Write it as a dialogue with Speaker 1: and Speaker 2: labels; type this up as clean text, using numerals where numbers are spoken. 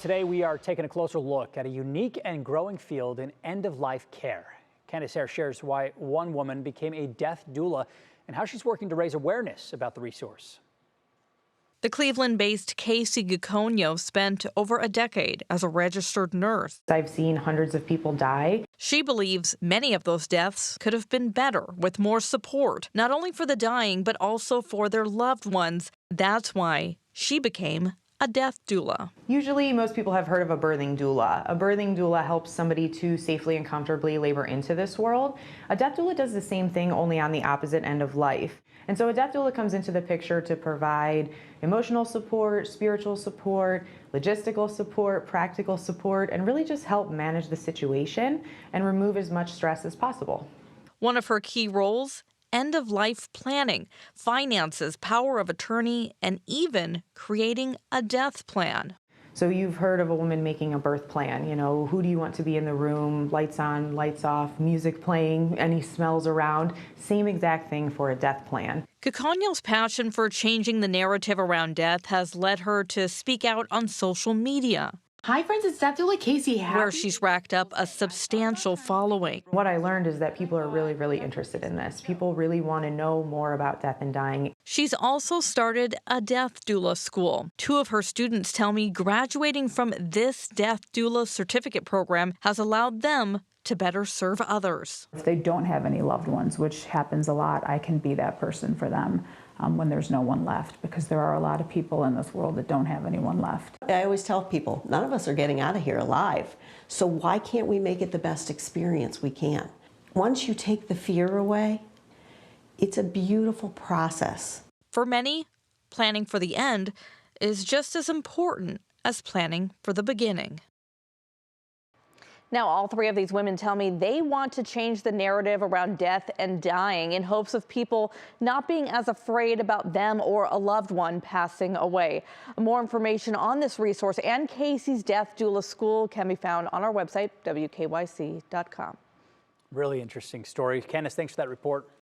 Speaker 1: Today we are taking a closer look at a unique and growing field in end-of-life care. Candace shares why one woman became a death doula and how she's working to raise awareness about the resource.
Speaker 2: The Cleveland-based Kacie Gikonyo spent over a decade as a registered nurse.
Speaker 3: I've seen hundreds of people die.
Speaker 2: She believes many of those deaths could have been better with more support, not only for the dying, but also for their loved ones. That's why she became a death doula.
Speaker 3: Usually most people have heard of a birthing doula. A birthing doula helps somebody to safely and comfortably labor into this world. A death doula does the same thing, only on the opposite end of life. And so a death doula comes into the picture to provide emotional support, spiritual support, logistical support, practical support, and really just help manage the situation and remove as much stress as possible.
Speaker 2: One of her key roles, end-of-life planning, finances, power of attorney, and even creating a death plan.
Speaker 3: So you've heard of a woman making a birth plan. You know, who do you want to be in the room? Lights on, lights off, music playing, any smells around. Same exact thing for a death plan.
Speaker 2: Gikonyo's passion for changing the narrative around death has led her to speak out on social media.
Speaker 4: Hi friends, it's Death Doula Kacie.
Speaker 2: Where she's racked up a substantial following.
Speaker 3: What I learned is that people are really interested in this. People really want to know more about death and dying.
Speaker 2: She's also started a death doula school. Two of her students tell me graduating from this death doula certificate program has allowed them to better serve others.
Speaker 5: If they don't have any loved ones, which happens a lot, I can be that person for them when there's no one left, because there are a lot of people in this world that don't have anyone left.
Speaker 6: I always tell people, none of us are getting out of here alive, so why can't we make it the best experience we can? Once you take the fear away, it's a beautiful process.
Speaker 2: For many, planning for the end is just as important as planning for the beginning.
Speaker 7: Now, all three of these women tell me they want to change the narrative around death and dying in hopes of people not being as afraid about them or a loved one passing away. More information on this resource and Kacie's Death Doula School can be found on our website, wkyc.com.
Speaker 1: Really interesting story. Candace, thanks for that report.